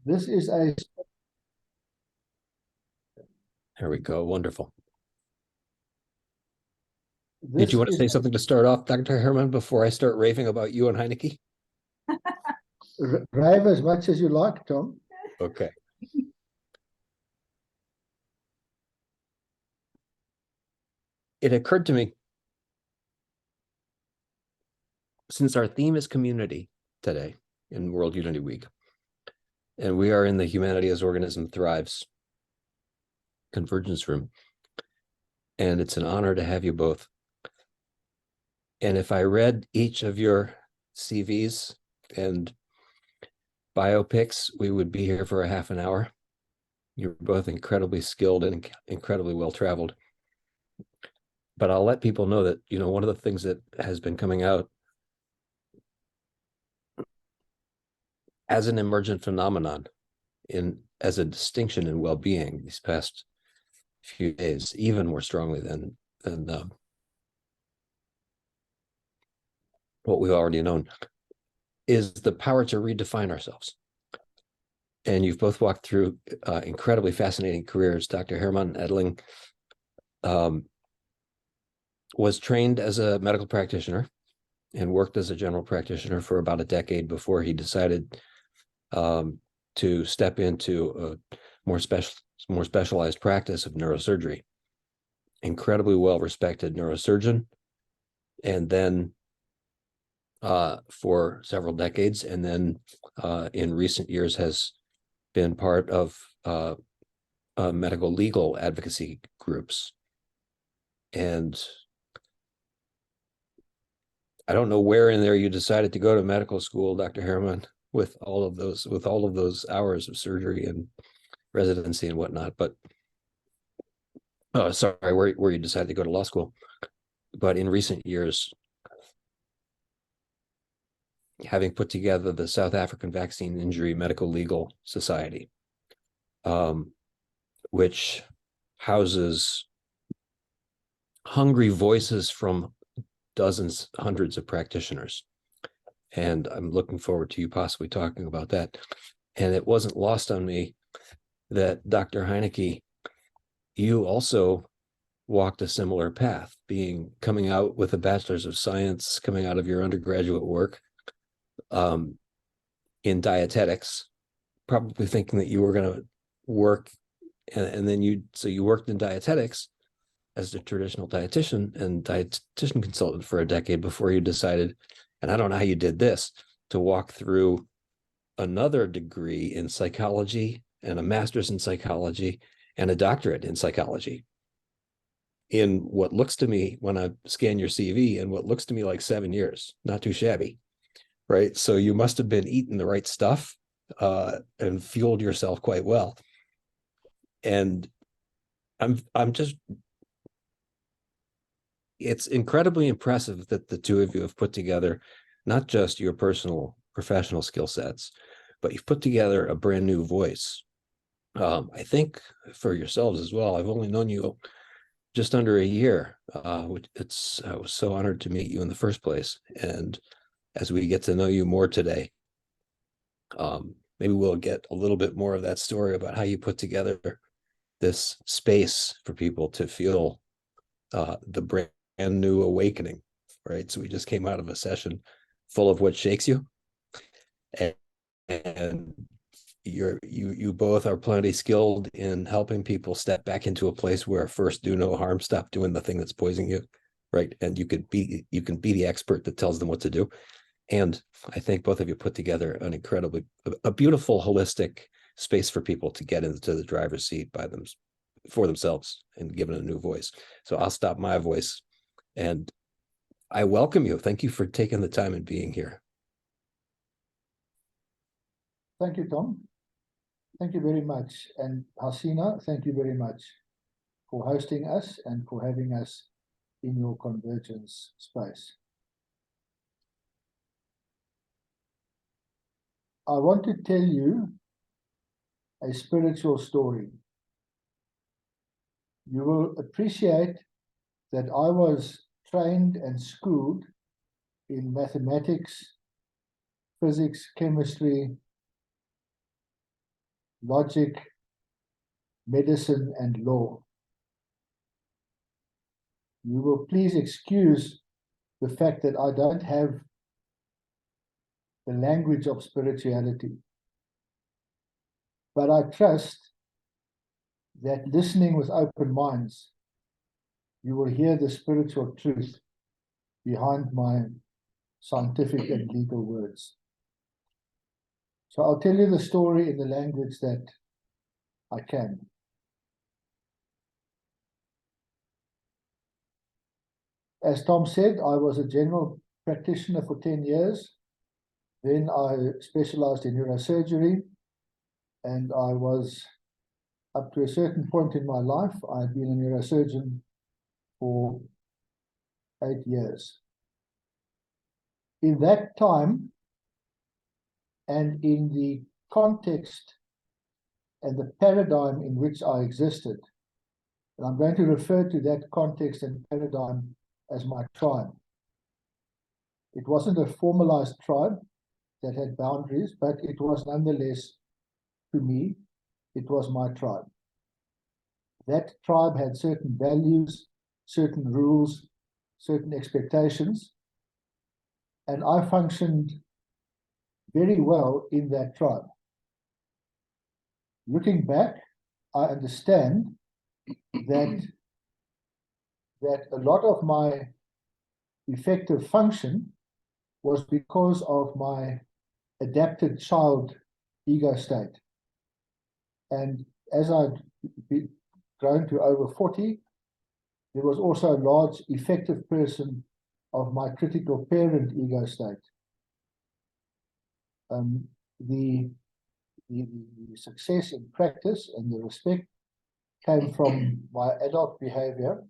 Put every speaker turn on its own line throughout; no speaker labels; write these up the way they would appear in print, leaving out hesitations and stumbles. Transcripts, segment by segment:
This is a...
There we go. Wonderful.
This
Did you want to say something to start off, Dr. Herman, before I start raving about you and Hannetjie?
Rave as much as you like, Tom.
Okay. It occurred to me, since our theme is community today in World Unity Week, and we are in the Humanity as Organism Thrives Convergence Room, and it's an honor to have you both. And if I read each of your CVs and biopics, we would be here for a half an hour. You're both incredibly skilled and incredibly well-traveled. But I'll let people know that, you know, one of the things that has been coming out as an emergent phenomenon as a distinction in well-being these past few days, even more strongly than what we've already known, is the power to redefine ourselves. And you've both walked through incredibly fascinating careers. Dr. Herman Edeling was trained as a medical practitioner and worked as a general practitioner for about a decade before he decided to step into a more specialized practice of neurosurgery. Incredibly well-respected neurosurgeon, and then for several decades, and then in recent years has been part of medical legal advocacy groups. And I don't know where in there you decided to go to medical school, Dr. Herman, with all of those hours of surgery and residency and whatnot, but where you decided to go to law school. But in recent years, having put together the South African Vaccine Injury Medical Legal Society, which houses hungry voices from dozens, hundreds of practitioners. And I'm looking forward to you possibly talking about that. And it wasn't lost on me that Dr. Hannetjie, you also walked a similar path, coming out with a bachelor's of science, coming out of your undergraduate work in dietetics, probably thinking that you were going to work, and then you worked in dietetics as a traditional dietitian and dietitian consultant for a decade before you decided, and I don't know how you did this, to walk through another degree in psychology and a master's in psychology and a doctorate in psychology in what looks to me, when I scan your CV, and what looks to me like 7 years. Not too shabby, right? So you must have been eating the right stuff and fueled yourself quite well. And I'm just, it's incredibly impressive that the two of you have put together not just your personal professional skill sets, but you've put together a brand new voice. I think for yourselves as well. I've only known you just under a year. I was so honored to meet you in the first place. And as we get to know you more today, maybe we'll get a little bit more of that story about how you put together this space for people to feel the brand new awakening, right? So we just came out of a session full of what shakes you, and you both are plenty skilled in helping people step back into a place where first do no harm, stop doing the thing that's poisoning you, right? And you can be the expert that tells them what to do. And I think both of you put together a beautiful holistic space for people to get into the driver's seat for themselves and given a new voice. So I'll stop my voice, and I welcome you. Thank you for taking the time and being here.
Thank you, Tom. Thank you very much. And Hasina, thank you very much for hosting us and for having us in your convergence space. I want to tell you a spiritual story. You will appreciate that I was trained and schooled in mathematics, physics, chemistry, logic, medicine, and law. You will please excuse the fact that I don't have the language of spirituality. But I trust that listening with open minds, you will hear the spiritual truth behind my scientific and legal words. So I'll tell you the story in the language that I can. As Tom said, I was a general practitioner for 10 years. Then I specialized in neurosurgery, and I was, up to a certain point in my life, I had been a neurosurgeon for 8 years. In that time, and in the context and the paradigm in which I existed, and I'm going to refer to that context and paradigm as my tribe. It wasn't a formalized tribe that had boundaries, but it was nonetheless, to me, it was my tribe. That tribe had certain values, certain rules, certain expectations, and I functioned very well in that tribe. Looking back, I understand that a lot of my effective function was because of my adapted child ego state. And as I'd grown to over 40, there was also a large effective person of my critical parent ego state. The success in practice and the respect came from my adult behavior.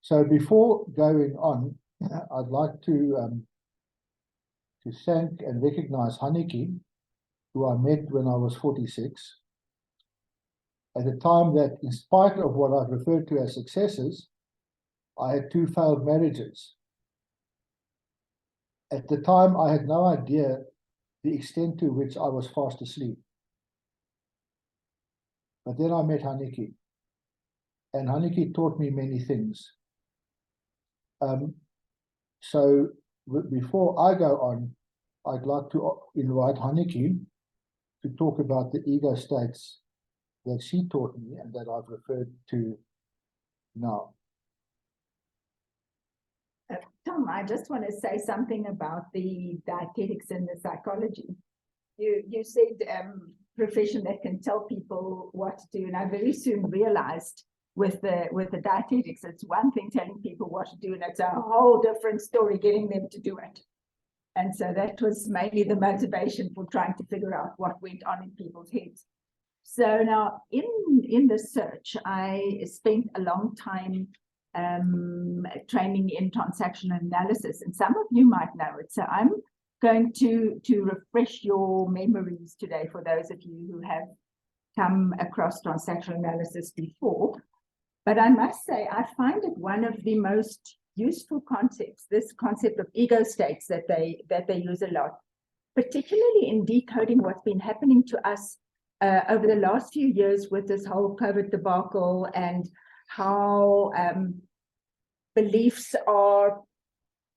So before going on, I'd like to thank and recognize Hannetjie, who I met when I was 46. At a time that, in spite of what I've referred to as successes, I had 2 failed marriages. At the time, I had no idea the extent to which I was fast asleep. But then I met Hannetjie, and Hannetjie taught me many things. So before I go on, I'd like to invite Hannetjie to talk about the ego states that she taught me and that I've referred to now.
Tom, I just want to say something about the dietetics and the psychology. You said profession that can tell people what to do, and I very soon realized with the dietetics, it's one thing telling people what to do, and it's a whole different story getting them to do it. And so that was mainly the motivation for trying to figure out what went on in people's heads. So now in the search, I spent a long time training in transactional analysis, and some of you might know it. So I'm going to refresh your memories today for those of you who have come across transactional analysis before. But I must say, I find it one of the most useful concepts, this concept of ego states that they use a lot, particularly in decoding what's been happening to us over the last few years with this whole COVID debacle, and how beliefs are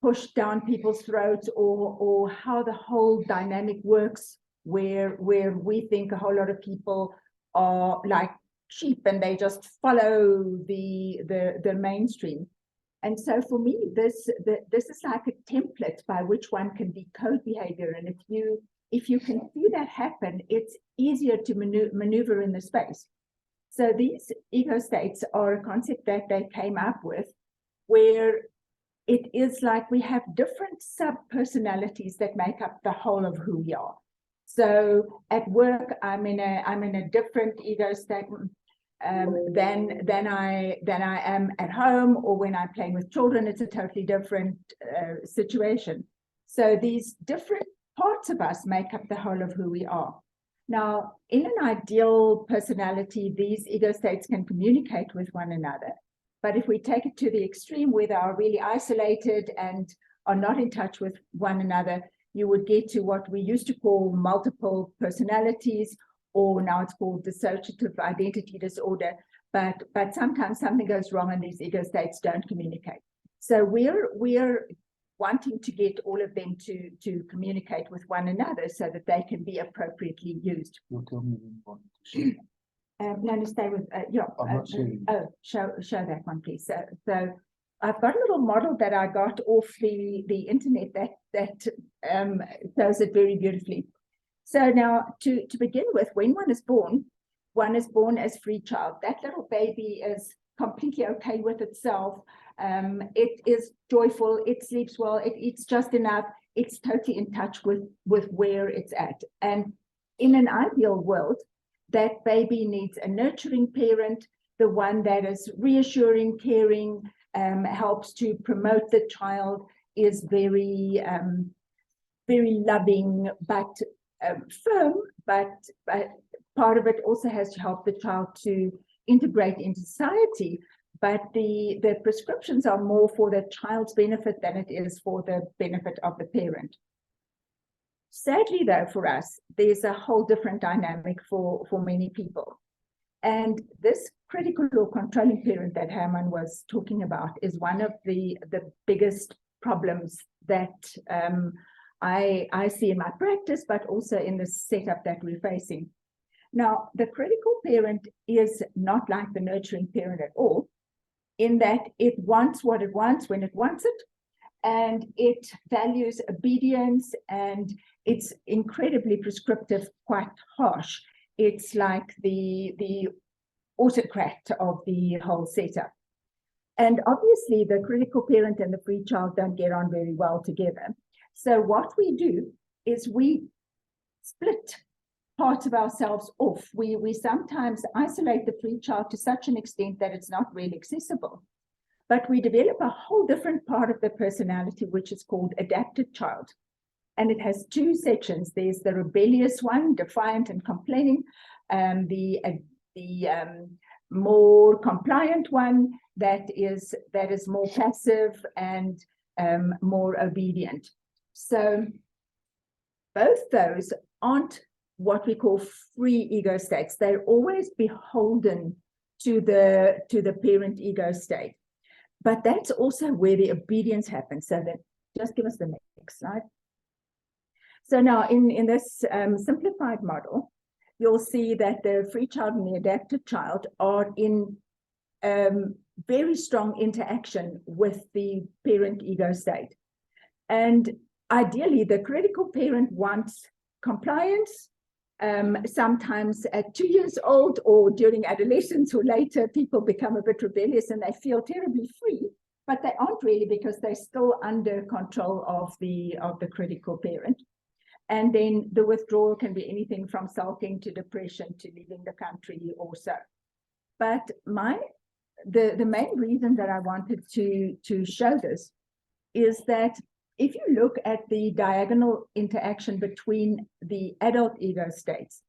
pushed down people's throats, or how the whole dynamic works, where we think a whole lot of people are like sheep and they just follow the mainstream. And so for me, this is like a template by which one can decode behavior. And if you can see that happen, it's easier to maneuver in the space. So these ego states are a concept that they came up with, where it is like we have different sub-personalities that make up the whole of who we are. So at work, I'm in a different ego state than I am at home, or when I'm playing with children, it's a totally different situation. So these different parts of us make up the whole of who we are. Now, in an ideal personality, these ego states can communicate with one another. But if we take it to the extreme, where they are really isolated and are not in touch with one another, you would get to what we used to call multiple personalities, or now it's called dissociative identity disorder, but sometimes something goes wrong and these ego states don't communicate. So we're wanting to get all of them to communicate with one another so that they can be appropriately used.
You'll tell me when you want to share.
No, stay with, yeah.
I'm not sharing.
Oh, show that one, please. So I've got a little model that I got off the internet that shows it very beautifully. So now to begin with, when one is born as free child. That little baby is completely okay with itself. It is joyful, it sleeps well, it eats just enough, it's totally in touch with where it's at. And in an ideal world, that baby needs a nurturing parent, the one that is reassuring, caring, helps to promote the child, is very loving, but firm, but part of it also has to help the child to integrate into society. But the prescriptions are more for the child's benefit than it is for the benefit of the parent. Sadly, though, for us, there's a whole different dynamic for many people. And this critical or controlling parent that Herman was talking about is one of the biggest problems that I see in my practice, but also in the setup that we're facing. Now, the critical parent is not like the nurturing parent at all, in that it wants what it wants when it wants it, and it values obedience, and it's incredibly prescriptive, quite harsh. It's like the autocrat of the whole setup. And obviously, the critical parent and the free child don't get on very well together. So what we do is we split parts of ourselves off. We sometimes isolate the free child to such an extent that it's not really accessible. But we develop a whole different part of the personality, which is called adapted child. And it has two sections. There's the rebellious one, defiant and complaining, the more compliant one that is more passive and more obedient. So both those aren't what we call free ego states. They're always beholden to the parent ego state. But that's also where the obedience happens. So that, just give us the next slide. So now in this simplified model, you'll see that the free child and the adapted child are in very strong interaction with the parent ego state. And ideally, the critical parent wants compliance. Sometimes at 2 years old or during adolescence or later, people become a bit rebellious and they feel terribly free, but they aren't really, because they're still under control of the critical parent. And then the withdrawal can be anything from sulking to depression to leaving the country or so. But the main reason that I wanted to show this is that if you look at the diagonal interaction between the adult ego states,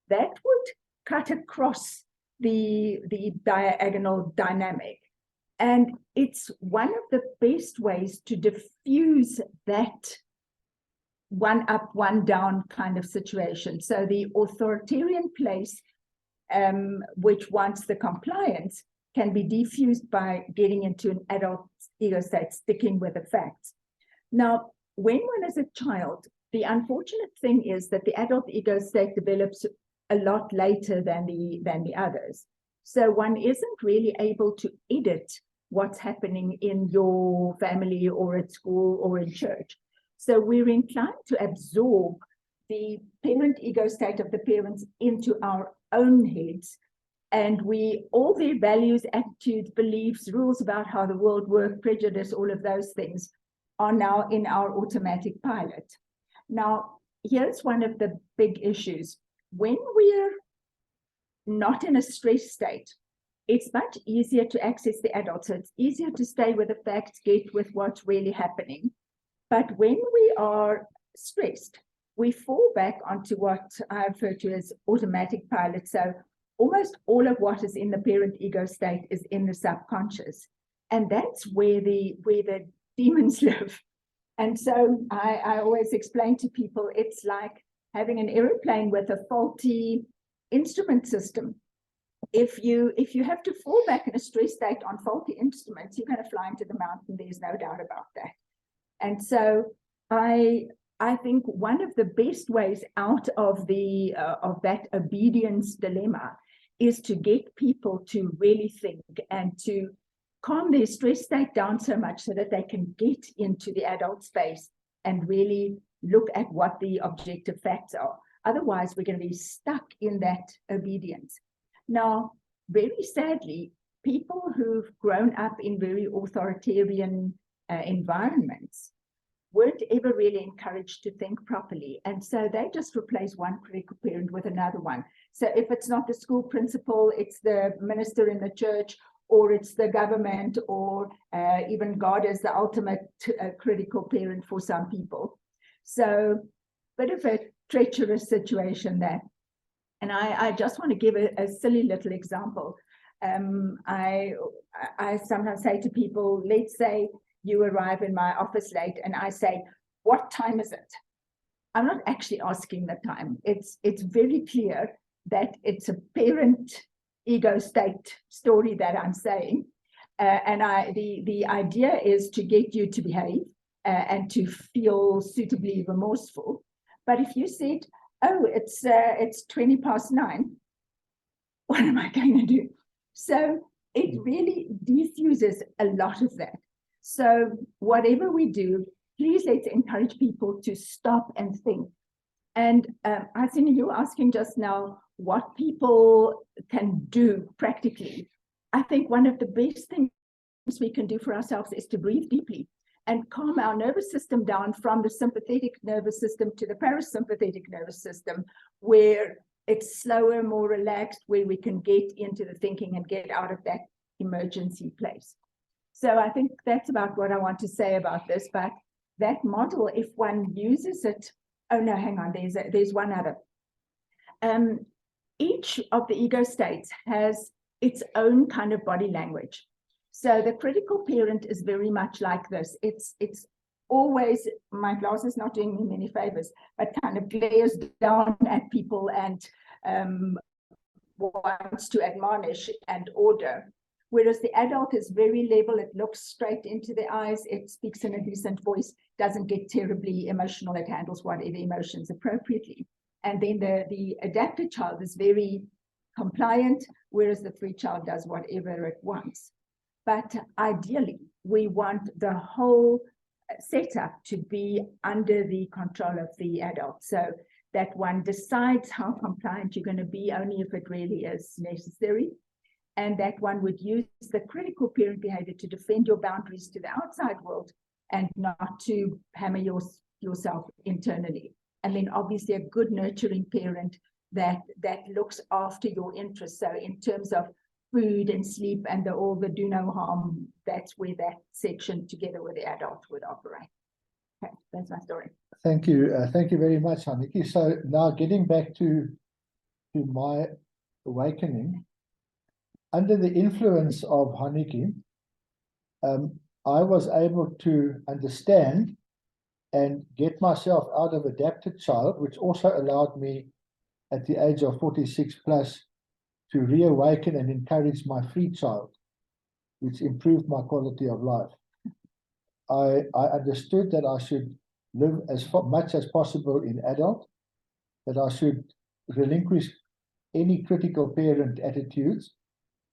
that would cut across the diagonal dynamic. And it's one of the best ways to diffuse that one up, one down kind of situation. So the authoritarian place, which wants the compliance, can be diffused by getting into an adult ego state, sticking with the facts. Now, when one is a child, the unfortunate thing is that the adult ego state develops a lot later than the others. So one isn't really able to edit what's happening in your family or at school or in church. So we're inclined to absorb the parent ego state of the parents into our own heads. And all their values, attitudes, beliefs, rules about how the world works, prejudice, all of those things are now in our automatic pilot. Now, here's one of the big issues. When we're not in a stress state, it's much easier to access the adult. So it's easier to stay with the facts, get with what's really happening. But when we are stressed, we fall back onto what I refer to as automatic pilot. So almost all of what is in the parent ego state is in the subconscious. And that's where the demons live. And so I always explain to people, it's like having an airplane with a faulty instrument system, if you have to fall back in a stress state on faulty instruments, you're going to fly into the mountain. There's no doubt about that. And so I think one of the best ways out of the of that obedience dilemma is to get people to really think and to calm their stress state down so much so that they can get into the adult space and really look at what the objective facts are. Otherwise, we're going to be stuck in that obedience. Now, very sadly, people who've grown up in very authoritarian environments weren't ever really encouraged to think properly. And so they just replace one critical parent with another one. So if it's not the school principal, it's the minister in the church, or it's the government, or even God as the ultimate critical parent for some people. So bit of a treacherous situation there. And I just want to give a silly little example. I sometimes say to people, let's say you arrive in my office late and I say, what time is it? I'm not actually asking the time. It's very clear that it's a parent ego state story that I'm saying. And the idea is to get you to behave and to feel suitably remorseful. But if you said, oh, it's 9:20, what am I going to do? So it really diffuses a lot of that. So whatever we do, please let's encourage people to stop and think. And I think you were asking just now what people can do practically. I think one of the best things we can do for ourselves is to breathe deeply and calm our nervous system down from the sympathetic nervous system to the parasympathetic nervous system, where it's slower, more relaxed, where we can get into the thinking and get out of that emergency place. So I think that's about what I want to say about this. But that model, if one uses it, oh no, hang on, there's one other. Each of the ego states has its own kind of body language. So the critical parent is very much like this. It's always, my glass is not doing me many favors, but kind of glares down at people and wants to admonish and order. Whereas the adult is very level, it looks straight into the eyes, it speaks in a decent voice, doesn't get terribly emotional, it handles whatever emotions appropriately. And then the adapted child is very compliant, whereas the free child does whatever it wants. But ideally, we want the whole setup to be under the control of the adult, so that one decides how compliant you're going to be only if it really is necessary, and that one would use the critical parent behavior to defend your boundaries to the outside world and not to hammer yourself internally. And then obviously a good nurturing parent that looks after your interests. So in terms of food and sleep and all the do no harm, that's where that section together with the adult would operate. Okay, that's my story.
Thank you very much, Hannetjie. So now getting back to my awakening, under the influence of Hannetjie, I was able to understand and get myself out of adapted child, which also allowed me at the age of 46 plus to reawaken and encourage my free child, which improved my quality of life. I understood that I should live as much as possible in adult, that I should relinquish any critical parent attitudes,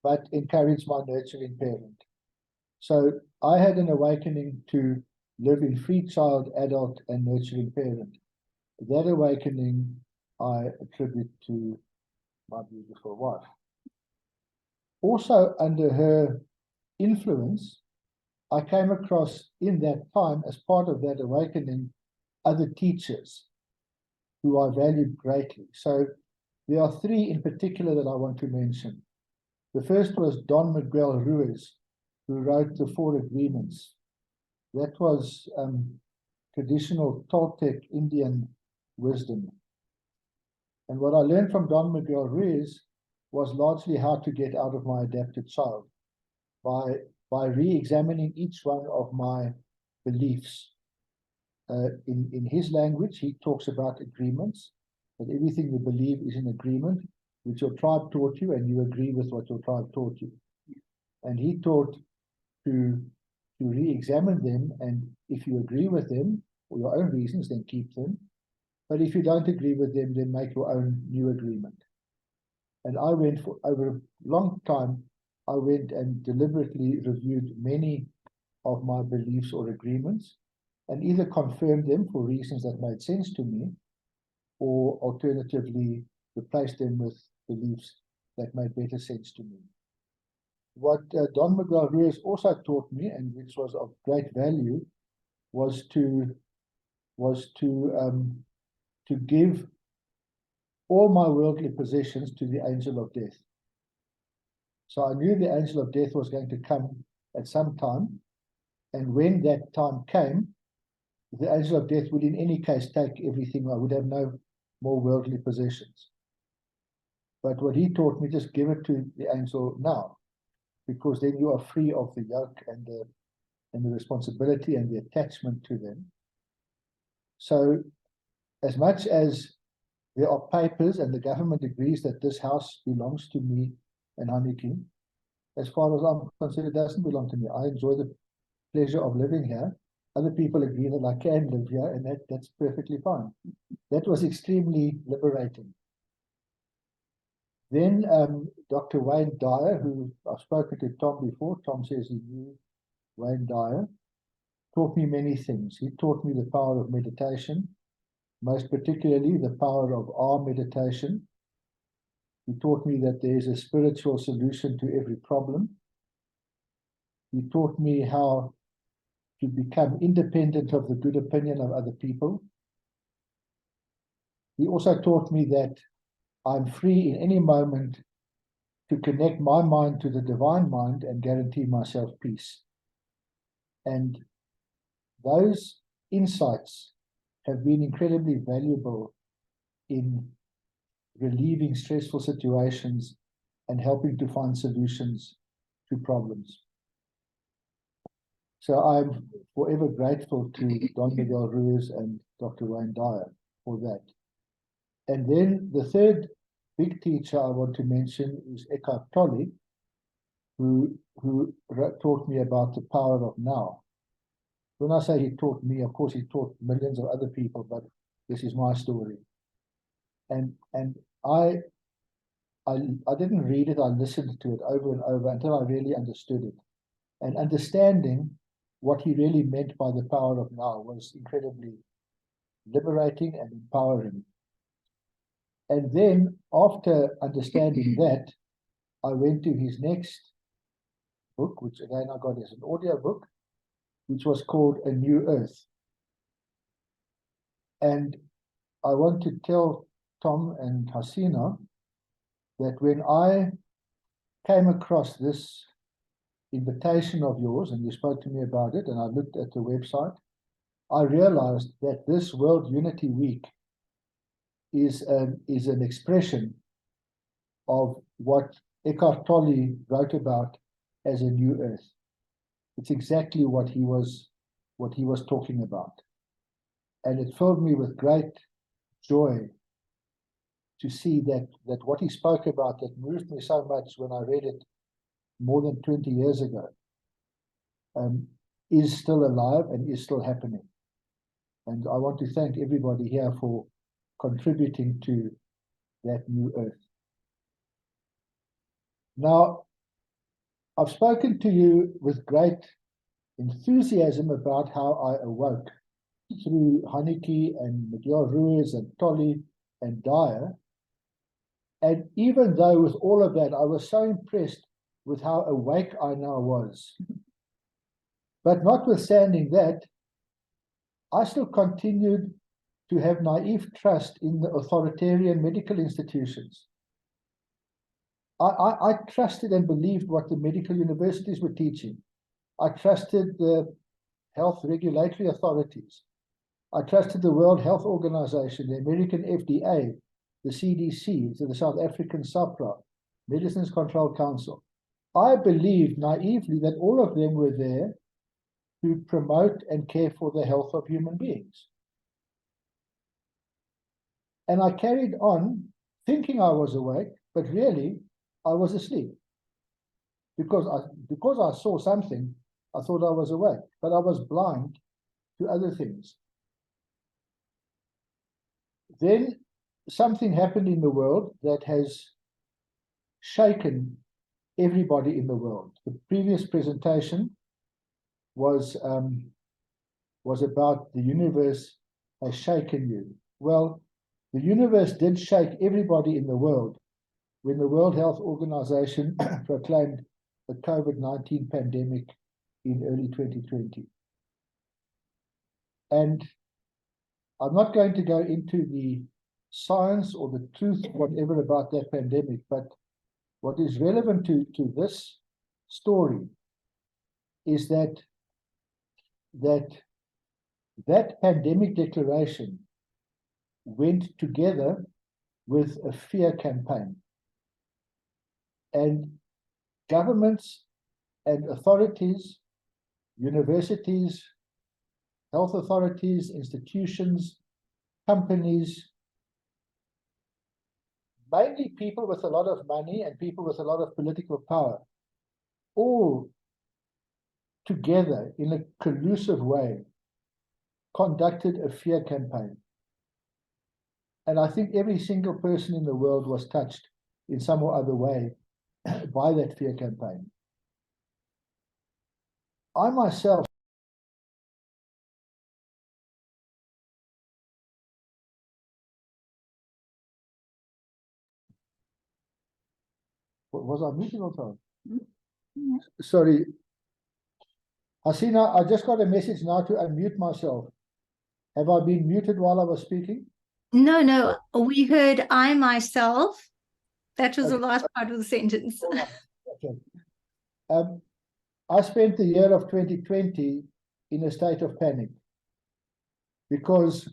but encourage my nurturing parent. So I had an awakening to live in free child, adult, and nurturing parent. That awakening I attribute to my beautiful wife. Also under her influence, I came across in that time, as part of that awakening, other teachers who I valued greatly. So there are three in particular that I want to mention. The first was Don Miguel Ruiz, who wrote the Four Agreements. That was traditional Toltec Indian wisdom. And what I learned from Don Miguel Ruiz was largely how to get out of my adapted child by re-examining each one of my beliefs. In his language, he talks about agreements, that everything you believe is an agreement. which your tribe taught you, and you agree with what your tribe taught you. And he taught to re-examine them, and if you agree with them for your own reasons, then keep them. But if you don't agree with them, then make your own new agreement. And I went for over a long time, I went and deliberately reviewed many of my beliefs or agreements, and either confirmed them for reasons that made sense to me, or alternatively replaced them with beliefs that made better sense to me. What Don Miguel Ruiz also taught me, and which was of great value, was to give all my worldly possessions to the angel of death. So I knew the angel of death was going to come at some time, and when that time came, the angel of death would in any case take everything. I would have no more worldly possessions. But what he taught me, just give it to the angel now, because then you are free of the yoke and the responsibility and the attachment to them. So as much as there are papers and the government agrees that this house belongs to me and Hannetjie, as far as I'm concerned, it doesn't belong to me. I enjoy the pleasure of living here. Other people agree that I can live here, and that's perfectly fine. That was extremely liberating. Then Dr. Wayne Dyer, who I've spoken to Tom before, Tom says he knew Wayne Dyer, taught me many things. He taught me the power of meditation, most particularly the power of our meditation. He taught me that there is a spiritual solution to every problem. He taught me how to become independent of the good opinion of other people. He also taught me that I'm free in any moment to connect my mind to the divine mind and guarantee myself peace. And those insights have been incredibly valuable in relieving stressful situations and helping to find solutions to problems. So I'm forever grateful to Don Miguel Ruiz and Dr. Wayne Dyer for that. And then the third big teacher I want to mention is Eckhart Tolle, who taught me about the power of now. When I say he taught me, of course he taught millions of other people, but this is my story. And I didn't read it, I listened to it over and over until I really understood it. And understanding what he really meant by the power of now was incredibly liberating and empowering. And then after understanding that, I went to his next book, which again I got as an audio book, which was called A New Earth. And I want to tell Tom and Hasina that when I came across this invitation of yours, and you spoke to me about it, and I looked at the website, I realized that this World Unity Week is an expression of what Eckhart Tolle wrote about as a new earth. It's exactly what he was talking about. And it filled me with great joy to see that what he spoke about, that moved me so much when I read it more than 20 years ago, is still alive and is still happening. And I want to thank everybody here for contributing to that new earth. Now, I've spoken to you with great enthusiasm about how I awoke through Hannetjie and Miguel Ruiz and Tolle and Dyer. And even though with all of that, I was so impressed with how awake I now was. But notwithstanding that, I still continued to have naive trust in the authoritarian medical institutions. I trusted and believed what the medical universities were teaching. I trusted the health regulatory authorities. I trusted the World Health Organization, the American FDA, the CDC, the South African SAPRA, Medicines Control Council. I believed naively that all of them were there to promote and care for the health of human beings. And I carried on thinking I was awake, but really I was asleep. Because I saw something, I thought I was awake, but I was blind to other things. Then something happened in the world that has shaken everybody in the world. The previous presentation was about the universe has shaken you. Well, the universe did shake everybody in the world when the World Health Organization proclaimed the COVID-19 pandemic in early 2020. And I'm not going to go into the science or the truth, whatever, about that pandemic, but what is relevant to this story is that pandemic declaration went together with a fear campaign. And governments and authorities, universities, health authorities, institutions, companies, mainly people with a lot of money and people with a lot of political power, all together in a collusive way conducted a fear campaign. And I think every single person in the world was touched in some or other way by that fear campaign. I myself was I muted or not?
Yeah.
Sorry, Hasina, I just got a message now to unmute myself. Have I been muted while I was speaking?
No, we heard I myself. That was the
Okay.
last part of the sentence.
All right. Okay. I spent the year of 2020 in a state of panic because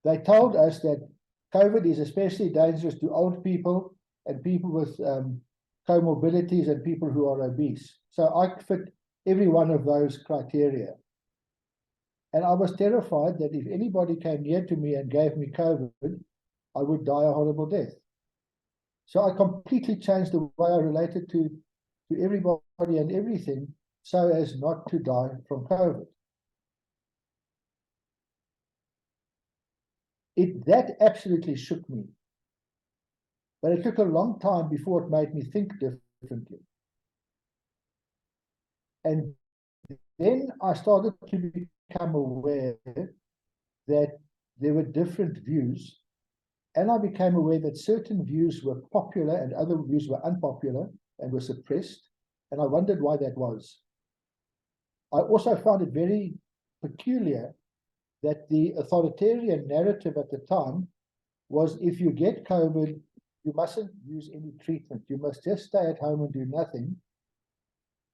they told us that COVID is especially dangerous to old people and people with comorbidities and people who are obese. So I fit every one of those criteria. And I was terrified that if anybody came near to me and gave me COVID, I would die a horrible death. So I completely changed the way I related to everybody and everything so as not to die from COVID. That absolutely shook me. But it took a long time before it made me think differently. And then I started to become aware that there were different views. And I became aware that certain views were popular and other views were unpopular and were suppressed. And I wondered why that was. I also found it very peculiar that the authoritarian narrative at the time was if you get COVID, you mustn't use any treatment. You must just stay at home and do nothing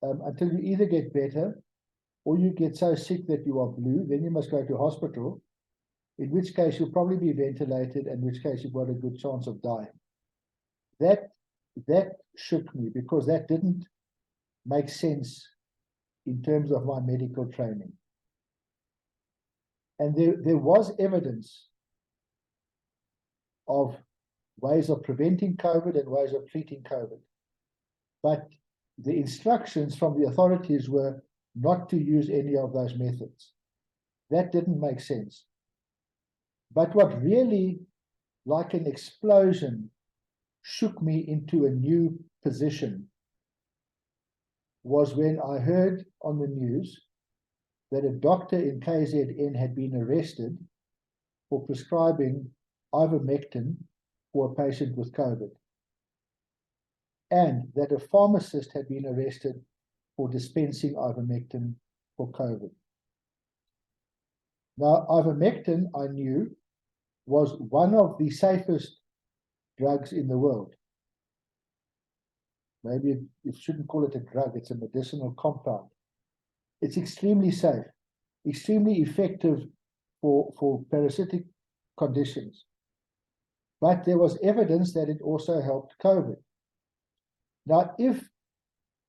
until you either get better or you get so sick that you are blue, then you must go to hospital, in which case you'll probably be ventilated, in which case you've got a good chance of dying. That shook me because that didn't make sense in terms of my medical training. And there was evidence of ways of preventing COVID and ways of treating COVID. But the instructions from the authorities were not to use any of those methods. That didn't make sense. But what really, like an explosion, shook me into a new position was when I heard on the news that a doctor in KZN had been arrested for prescribing ivermectin for a patient with COVID, and that a pharmacist had been arrested for dispensing ivermectin for COVID. Now, ivermectin, I knew, was one of the safest drugs in the world. Maybe you shouldn't call it a drug, it's a medicinal compound. It's extremely safe, extremely effective for parasitic conditions. But there was evidence that it also helped COVID. Now, if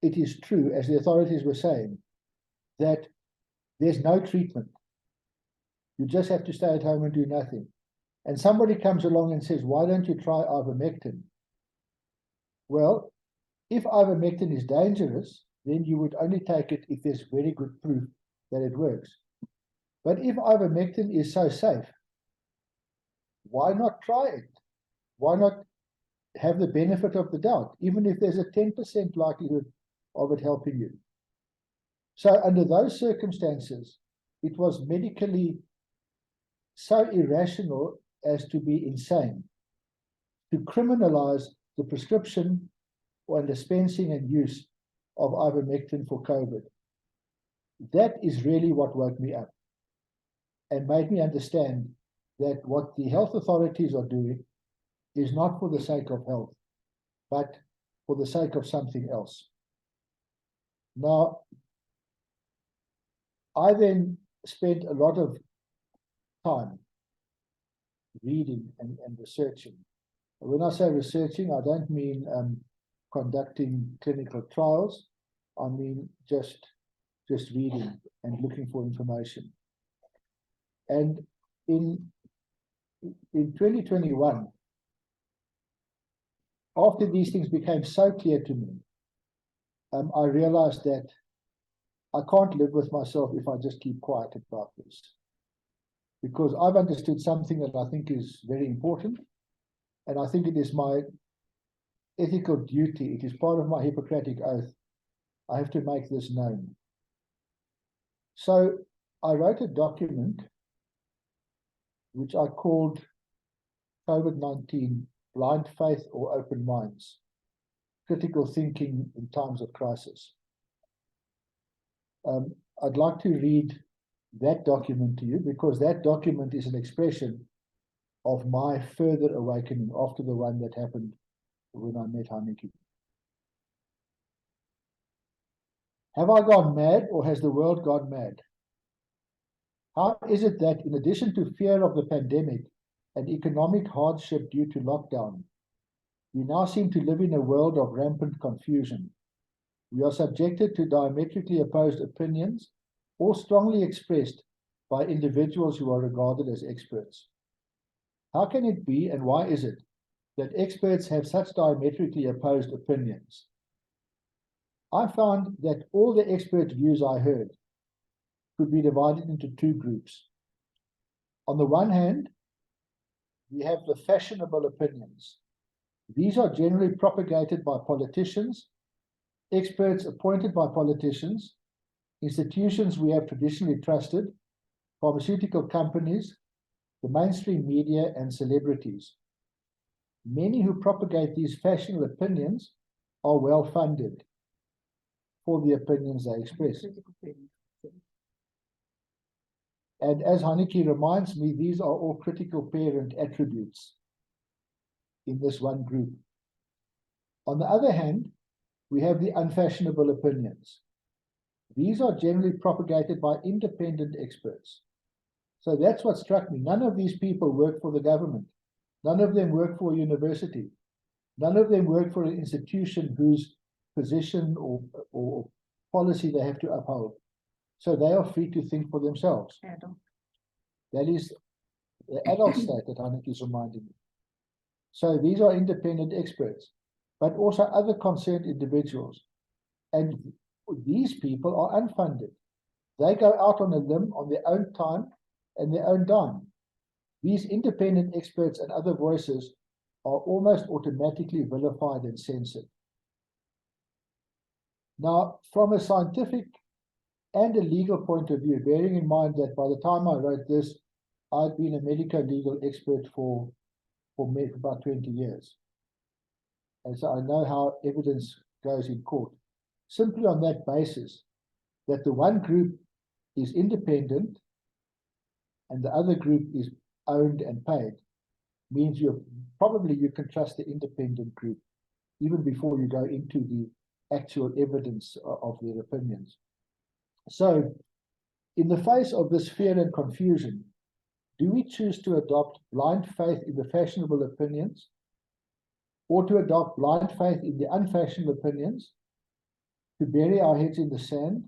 it is true, as the authorities were saying, that there's no treatment, you just have to stay at home and do nothing, and somebody comes along and says, why don't you try ivermectin? Well, if ivermectin is dangerous, then you would only take it if there's very good proof that it works. But if ivermectin is so safe, why not try it? Why not have the benefit of the doubt, even if there's a 10% likelihood of it helping you? So under those circumstances, it was medically so irrational as to be insane to criminalize the prescription or dispensing and use of ivermectin for COVID. That is really what woke me up and made me understand that what the health authorities are doing is not for the sake of health, but for the sake of something else. Now, I then spent a lot of time reading and researching. When I say researching, I don't mean conducting clinical trials. I mean just reading and looking for information. And in 2021, after these things became so clear to me, I realized that I can't live with myself if I just keep quiet about this. Because I've understood something that I think is very important, and I think it is my ethical duty, it is part of my Hippocratic oath. I have to make this known. So I wrote a document which I called COVID-19 Blind Faith or Open Minds, Critical Thinking in Times of Crisis. I'd like to read that document to you, because that document is an expression of my further awakening after the one that happened when I met Hannetjie. Have I gone mad, or has the world gone mad? How is it that, in addition to fear of the pandemic and economic hardship due to lockdown, we now seem to live in a world of rampant confusion? We are subjected to diametrically opposed opinions, all strongly expressed by individuals who are regarded as experts. How can it be, and why is it, that experts have such diametrically opposed opinions? I found that all the expert views I heard could be divided into two groups. On the one hand, we have the fashionable opinions. These are generally propagated by politicians, experts appointed by politicians, institutions we have traditionally trusted, pharmaceutical companies, the mainstream media, and celebrities. Many who propagate these fashionable opinions are well funded for the opinions they express. And as Hannetjie reminds me, these are all critical parent attributes in this one group. On the other hand, we have the unfashionable opinions. These are generally propagated by independent experts. So that's what struck me. None of these people work for the government. None of them work for a university. None of them work for an institution whose position or policy they have to uphold. So they are free to think for themselves. That is the adult state that Hannetjie is reminding me. So these are independent experts, but also other concerned individuals. And these people are unfunded. They go out on a limb on their own time and their own dime. These independent experts and other voices are almost automatically vilified and censored. Now, from a scientific and a legal point of view, bearing in mind that by the time I wrote this, I'd been a medico-legal expert for about 20 years. And so I know how evidence goes in court. Simply on that basis, that the one group is independent and the other group is owned and paid, means you can trust the independent group even before you go into the actual evidence of their opinions. So, in the face of this fear and confusion, do we choose to adopt blind faith in the fashionable opinions, or to adopt blind faith in the unfashionable opinions, to bury our heads in the sand,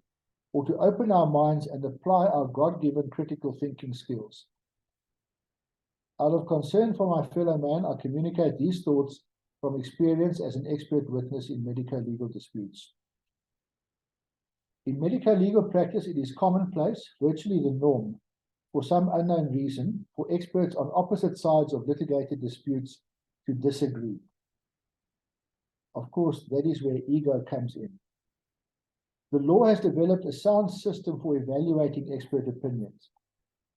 or to open our minds and apply our God-given critical thinking skills? Out of concern for my fellow man, I communicate these thoughts from experience as an expert witness in medico-legal disputes. In medico-legal practice, it is commonplace, virtually the norm, for some unknown reason, for experts on opposite sides of litigated disputes to disagree. Of course, that is where ego comes in. The law has developed a sound system for evaluating expert opinions.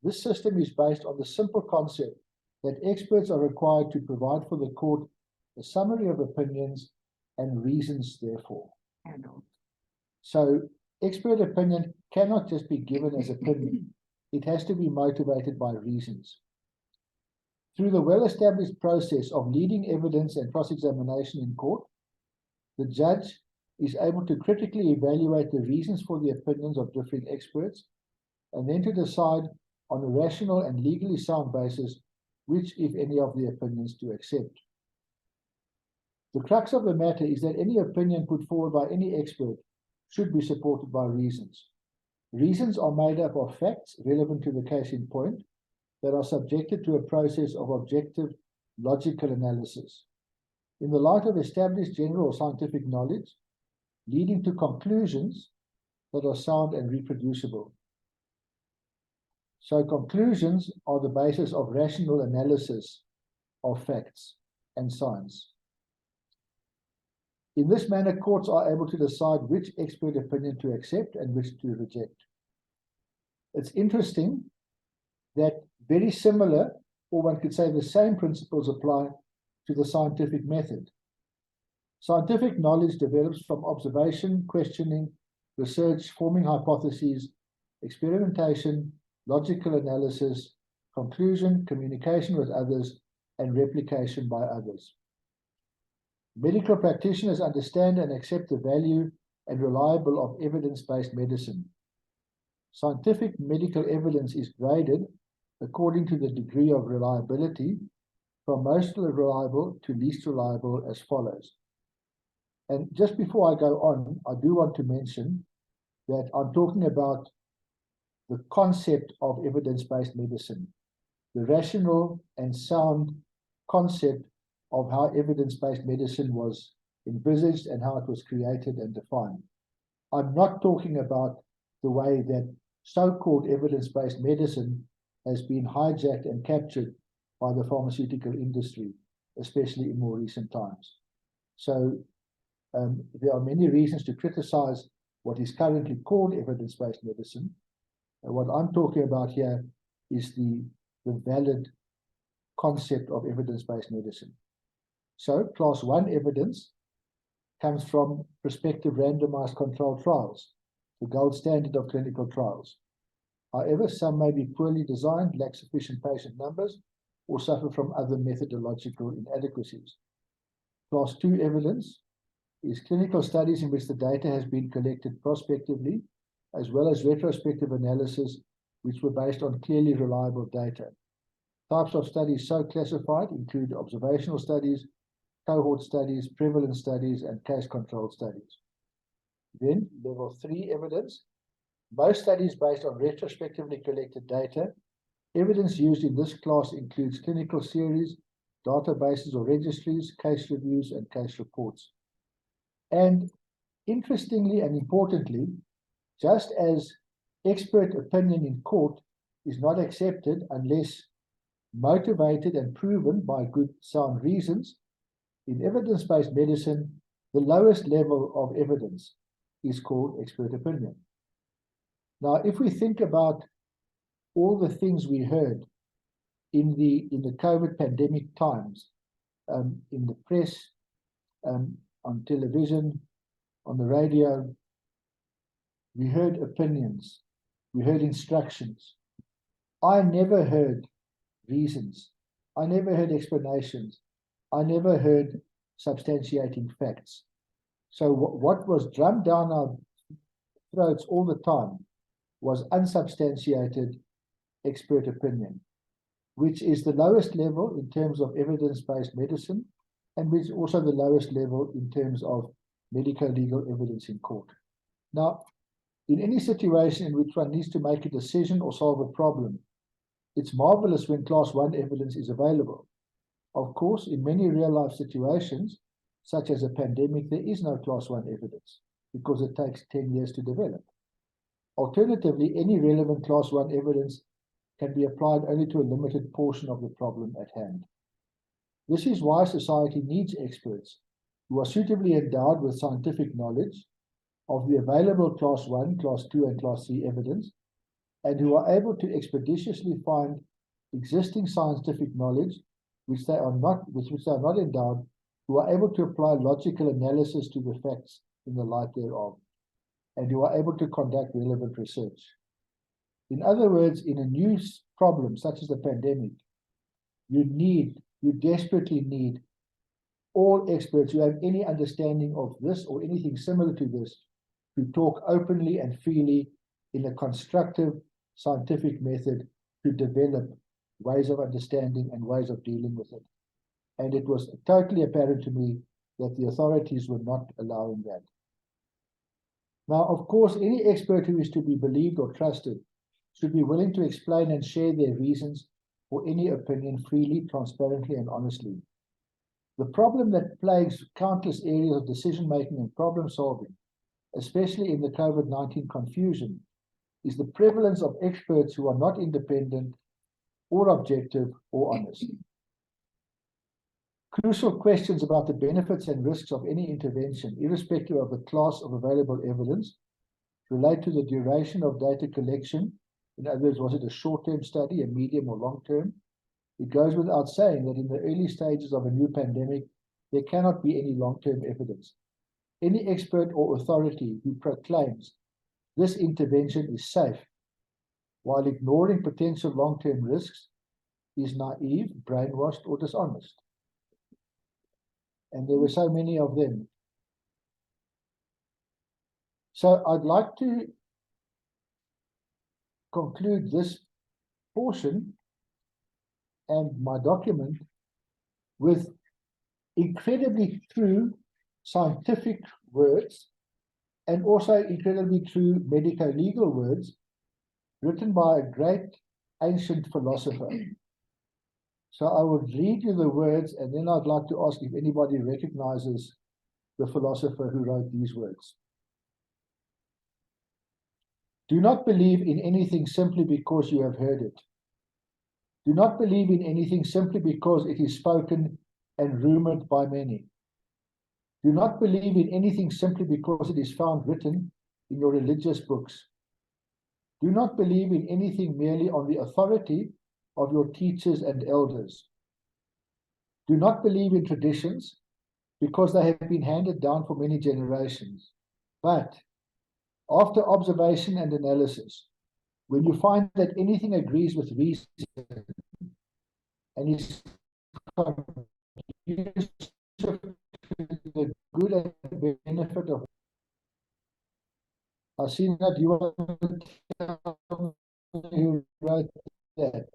This system is based on the simple concept that experts are required to provide for the court a summary of opinions and reasons therefore. So, expert opinion cannot just be given as opinion. It has to be motivated by reasons. Through the well-established process of leading evidence and cross-examination in court, the judge is able to critically evaluate the reasons for the opinions of differing experts, and then to decide on a rational and legally sound basis which, if any, of the opinions to accept. The crux of the matter is that any opinion put forward by any expert should be supported by reasons. Reasons are made up of facts relevant to the case in point that are subjected to a process of objective, logical analysis. In the light of established general scientific knowledge, leading to conclusions that are sound and reproducible. So conclusions are the basis of rational analysis of facts and science. In this manner, courts are able to decide which expert opinion to accept and which to reject. It's interesting that very similar, or one could say the same principles apply to the scientific method. Scientific knowledge develops from observation, questioning, research, forming hypotheses, experimentation, logical analysis, conclusion, communication with others, and replication by others. Medical practitioners understand and accept the value and reliable of evidence-based medicine. Scientific medical evidence is graded according to the degree of reliability, from most reliable to least reliable as follows. And just before I go on, I do want to mention that I'm talking about the concept of evidence-based medicine, the rational and sound concept of how evidence-based medicine was envisaged and how it was created and defined. I'm not talking about the way that so-called evidence-based medicine has been hijacked and captured by the pharmaceutical industry, especially in more recent times. So there are many reasons to criticize what is currently called evidence-based medicine. And what I'm talking about here is the valid concept of evidence-based medicine. So class 1 evidence comes from prospective randomized controlled trials, the gold standard of clinical trials. However, some may be poorly designed, lack sufficient patient numbers, or suffer from other methodological inadequacies. Class 2 evidence is clinical studies in which the data has been collected prospectively, as well as retrospective analysis, which were based on clearly reliable data. Types of studies so classified include observational studies, cohort studies, prevalence studies, and case-controlled studies. Then, level 3 evidence. Most studies based on retrospectively collected data. Evidence used in this class includes clinical series, databases or registries, case reviews, and case reports. And interestingly and importantly, just as expert opinion in court is not accepted unless motivated and proven by good sound reasons, in evidence-based medicine, the lowest level of evidence is called expert opinion. Now, if we think about all the things we heard in the COVID pandemic times, in the press, on television, on the radio, we heard opinions, we heard instructions. I never heard reasons. I never heard explanations. I never heard substantiating facts. So what was drummed down our throats all the time was unsubstantiated expert opinion, which is the lowest level in terms of evidence-based medicine, and which is also the lowest level in terms of medico-legal evidence in court. Now, in any situation in which one needs to make a decision or solve a problem, it's marvelous when class 1 evidence is available. Of course, in many real-life situations, such as a pandemic, there is no class 1 evidence because it takes 10 years to develop. Alternatively, any relevant class 1 evidence can be applied only to a limited portion of the problem at hand. This is why society needs experts who are suitably endowed with scientific knowledge of the available class 1, class 2, and class 3 evidence, and who are able to expeditiously find existing scientific knowledge with which they are not endowed, who are able to apply logical analysis to the facts in the light thereof, and who are able to conduct relevant research. In other words, in a new problem such as the pandemic, you desperately need all experts who have any understanding of this or anything similar to this to talk openly and freely in a constructive scientific method to develop ways of understanding and ways of dealing with it. And it was totally apparent to me that the authorities were not allowing that. Now, of course, any expert who is to be believed or trusted should be willing to explain and share their reasons for any opinion freely, transparently, and honestly. The problem that plagues countless areas of decision-making and problem-solving, especially in the COVID-19 confusion, is the prevalence of experts who are not independent or objective or honest. Crucial questions about the benefits and risks of any intervention, irrespective of the class of available evidence, relate to the duration of data collection. In other words, was it a short-term study, a medium or long-term? It goes without saying that in the early stages of a new pandemic, there cannot be any long-term evidence. Any expert or authority who proclaims this intervention is safe while ignoring potential long-term risks is naive, brainwashed, or dishonest. And there were so many of them. So I'd like to conclude this portion and my document with incredibly true scientific words and also incredibly true medico-legal words written by a great ancient philosopher. So I will read you the words, and then I'd like to ask if anybody recognizes the philosopher who wrote these words. Do not believe in anything simply because you have heard it. Do not believe in anything simply because it is spoken and rumored by many. Do not believe in anything simply because it is found written in your religious books. Do not believe in anything merely on the authority of your teachers and elders. Do not believe in traditions because they have been handed down for many generations. But after observation and analysis, when you find that anything agrees with reason and is conducive to the good and benefit of, I see that you want to tell me who wrote that.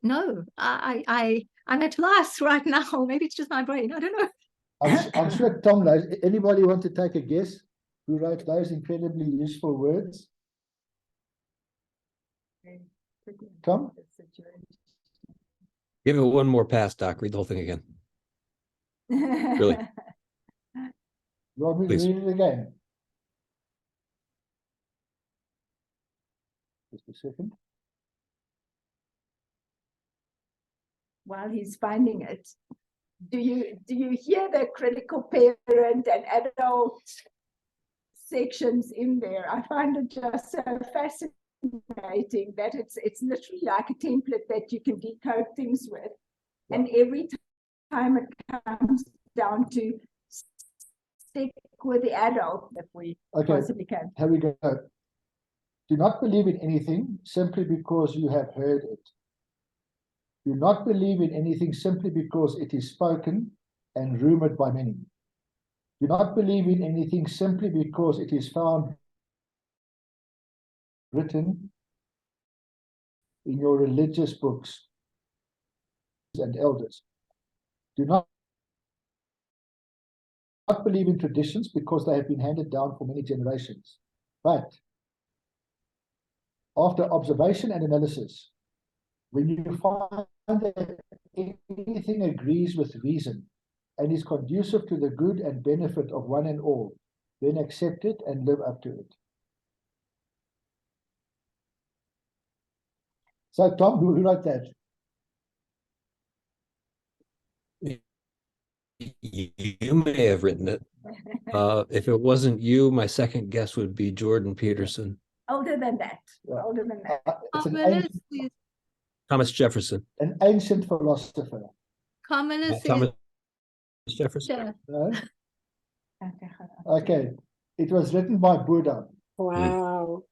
No, I'm at loss right now. Maybe it's just my brain. I don't know.
I'm sure Tom knows. Anybody want to take a guess who wrote those incredibly useful words? Tom?
Give it one more pass, Doc. Read the whole thing again. Really?
You want me to
Please.
read it again? Just a second.
While he's finding it, do you hear the critical parent and adult sections in there? I find it just so fascinating that it's literally like a template that you can decode things with, and every time it comes down to stick with the adult if we possibly can.
Here we go. Do not believe in anything simply because you have heard it. Do not believe in anything simply because it is spoken and rumored by many. Do not believe in anything simply because it is found written in your religious books and elders. Do not believe in traditions because they have been handed down for many generations. But After observation and analysis, when you find that anything agrees with reason and is conducive to the good and benefit of one and all, then accept it and live up to it. So, Tom, who wrote that?
You may have written it. If it wasn't you, my second guess would be Jordan Peterson.
Older than that.
Yeah.
Older than that.
It's
Communist is,
Thomas Jefferson.
an ancient philosopher.
communist is,
Thomas Jefferson.
No? Okay, it was written by Buddha.
Wow.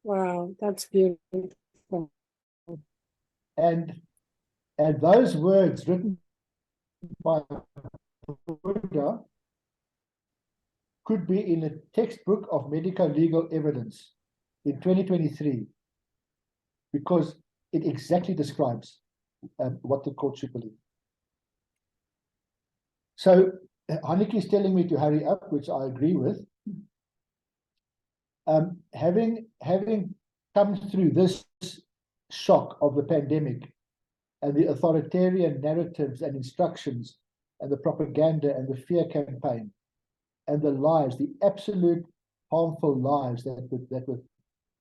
Wow, that's beautiful.
And those words written by Buddha could be in a textbook of medical legal evidence in 2023, because it exactly describes what the court should believe. So Hannetjie is telling me to hurry up, which I agree with. Having come through this shock of the pandemic and the authoritarian narratives and instructions and the propaganda and the fear campaign and the lies, the absolute harmful lies that were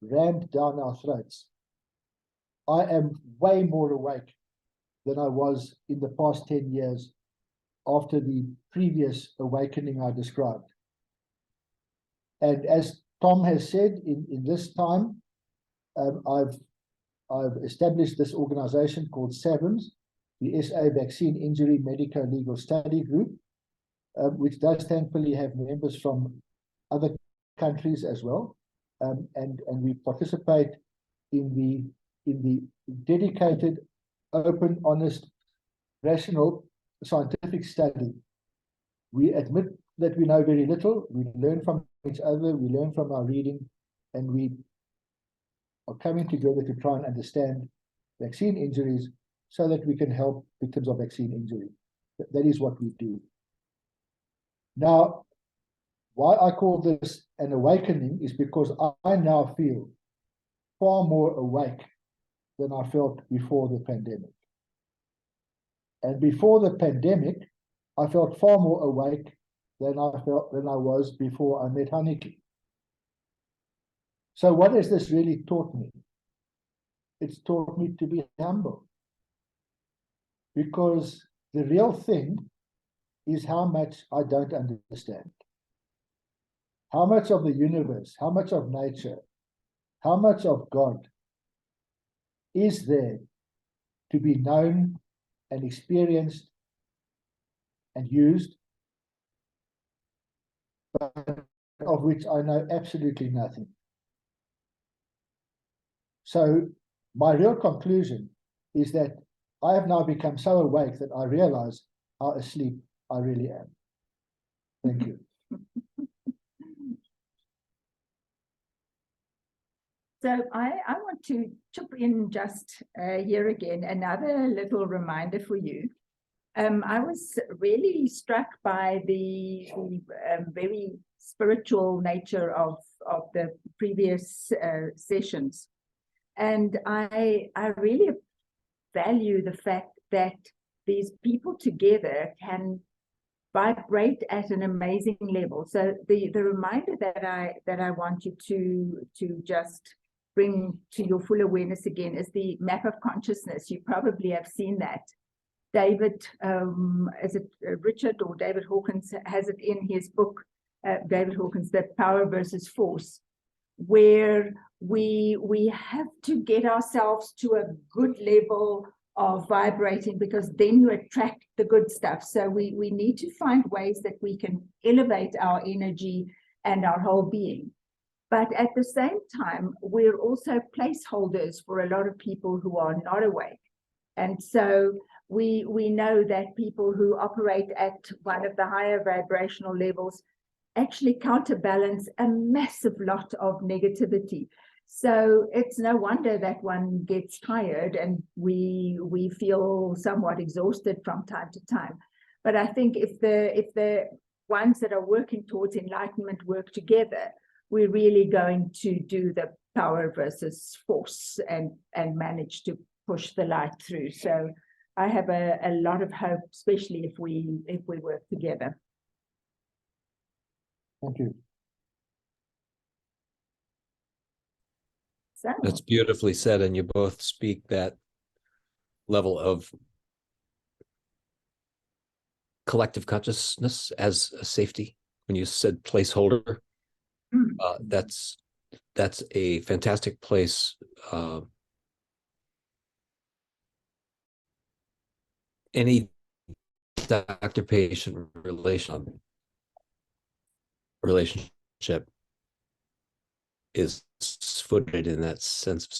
rammed down our throats, I am way more awake than I was in the past 10 years after the previous awakening I described. And as Tom has said, in this time, I've established this organization called SAVIMS, the SA Vaccine Injury Medico Legal Study Group, which does thankfully have members from other countries as well. And we participate in the dedicated, open, honest, rational, scientific study. We admit that we know very little. We learn from each other. We learn from our reading, and we are coming together to try and understand vaccine injuries so that we can help victims of vaccine injury. That is what we do. Now, why I call this an awakening is because I now feel far more awake than I felt before the pandemic. And before the pandemic, I felt far more awake than I was before I met Hannetjie. So what has this really taught me? It's taught me to be humble. Because the real thing is how much I don't understand. How much of the universe, how much of nature, how much of God is there to be known and experienced and used, but of which I know absolutely nothing. So my real conclusion is that I have now become so awake that I realize how asleep I really am. Thank you.
So I want to chip in just here again, another little reminder for you. I was really struck by the very spiritual nature of the previous sessions. And I really value the fact that these people together can vibrate at an amazing level. So the reminder that I want you to just bring to your full awareness again is the map of consciousness. You probably have seen that. David, is it Richard or David Hawkins has it in his book, David Hawkins, The Power versus Force, where we have to get ourselves to a good level of vibrating, because then you attract the good stuff. So we need to find ways that we can elevate our energy and our whole being. But at the same time, we're also placeholders for a lot of people who are not awake. And so we know that people who operate at one of the higher vibrational levels actually counterbalance a massive lot of negativity. So it's no wonder that one gets tired and we feel somewhat exhausted from time to time. But I think if the ones that are working towards enlightenment work together, we're really going to do power versus force and manage to push the light through. So I have a lot of hope, especially if we work together.
Thank you.
So
That's beautifully said, and you both speak that level of collective consciousness as a safety. When you said placeholder, that's a fantastic place. Any doctor-patient relationship is footed in that sense of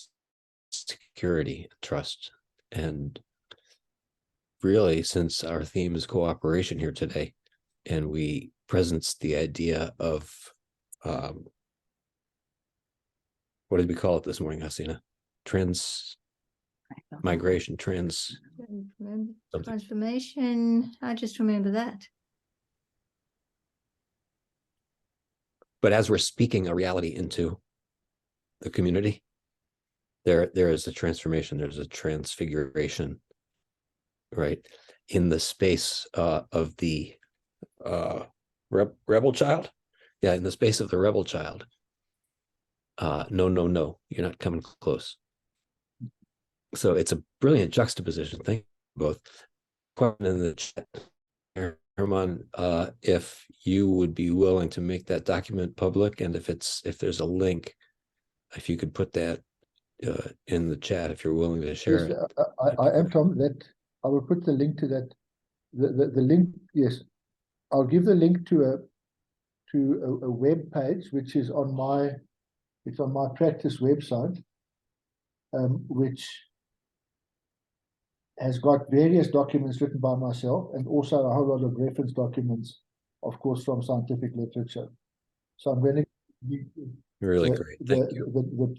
security, trust, and really, since our theme is cooperation here today, and we presence the idea of what did we call it this morning, Hasina? Migration, something.
Transformation. I just remember that.
But as we're speaking a reality into the community, there is a transformation, there's a transfiguration, right? In the space of the rebel child. Yeah, in the space of the rebel child. No, you're not coming close. So it's a brilliant juxtaposition. Thank you both. Question in the chat, Herman, if you would be willing to make that document public, and if there's a link, if you could put that in the chat, if you're willing to share
Yes,
it.
I am, Tom. That I will put the link to that. The link, yes, I'll give the link to a web page which is on my practice website, which has got various documents written by myself and also a whole lot of reference documents, of course, from scientific literature. So I'm going to
Really great. Thank you.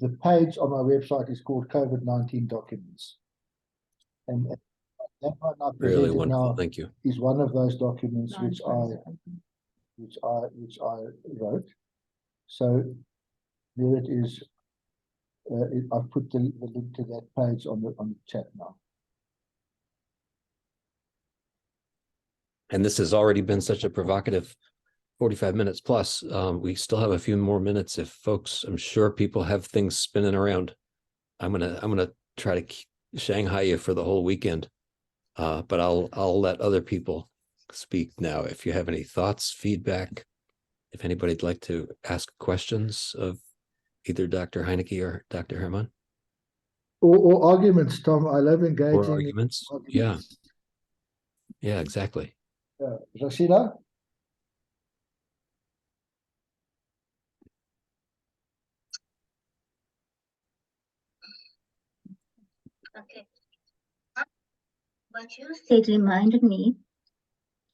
The page on my website is called COVID-19 documents, and that one I
Really
presented
wonderful.
now
Thank you.
is one of those documents which I wrote. So there it is. I've put the link to that page on the chat now.
And this has already been such a provocative 45 minutes plus. We still have a few more minutes if folks, I'm sure people have things spinning around. I'm gonna try to Shanghai you for the whole weekend. But I'll let other people speak now. If you have any thoughts, feedback, if anybody'd like to ask questions of either Dr. Hannetjie or Dr. Herman.
Or arguments, Tom. I love engaging.
Or arguments. Yeah, exactly.
Rashida?
Okay. What you said reminded me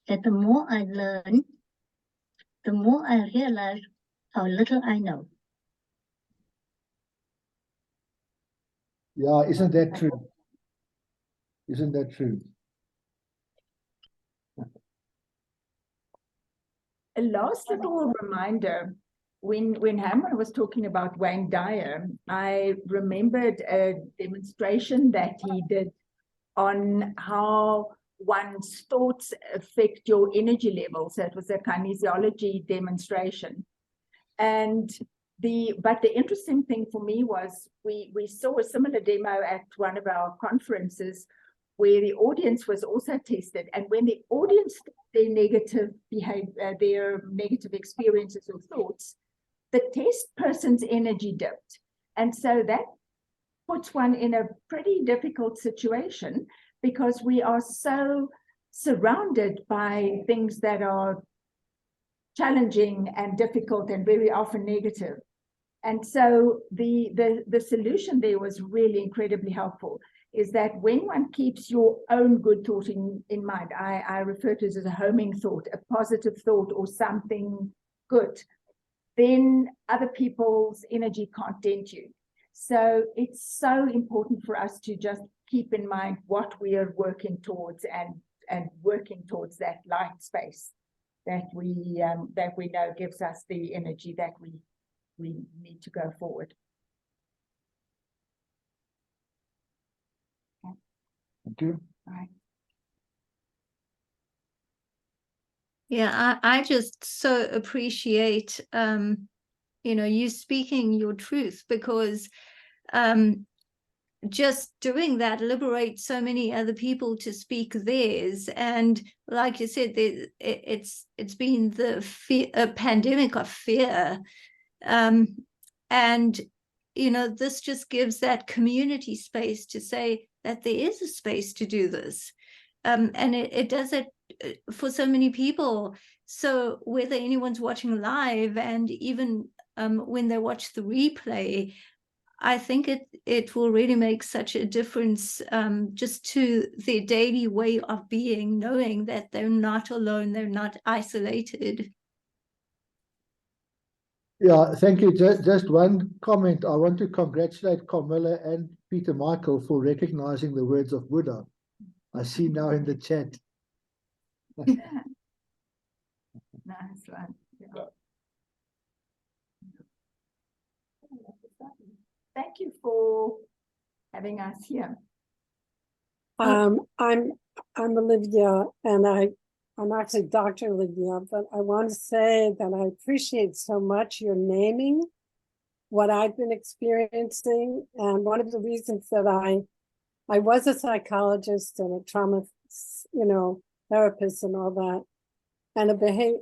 that the more I learn, the more I realize how little I know.
Yeah, isn't that true? Isn't that true?
a last little reminder, when Herman was talking about Wayne Dyer, I remembered a demonstration that he did on how one's thoughts affect your energy level. So it was a kinesiology demonstration. But the interesting thing for me was we saw a similar demo at one of our conferences where the audience was also tested. And when the audience their negative behavior, their negative experiences or thoughts, the test person's energy dipped. And so that puts one in a pretty difficult situation because we are so surrounded by things that are challenging and difficult and very often negative. And so the solution there was really incredibly helpful, is that when one keeps your own good thought in mind, I refer to it as a homing thought, a positive thought or something good, then other people's energy can't dent you. So it's so important for us to just keep in mind what we are working towards and working towards that light space that we know gives us the energy that we need to go forward.
Thank you.
All right.
Yeah, I just so appreciate you speaking your truth, because just doing that liberates so many other people to speak theirs. And like you said, it's been a pandemic of fear, and this just gives that community space to say that there is a space to do this, and it does it for so many people. So whether anyone's watching live, and even when they watch the replay, I think it will really make such a difference, just to their daily way of being, knowing that they're not alone, they're not isolated.
Yeah, thank you. Just one comment. I want to congratulate Carmilla and Peter Michael for recognizing the words of Buddha. I see now in the chat.
Nice one. Yeah. Thank you for having us here.
I'm Olivia, and I'm actually Dr. Olivia, but I want to say that I appreciate so much your naming what I've been experiencing. And one of the reasons that I was a psychologist and a trauma, therapist and all that, and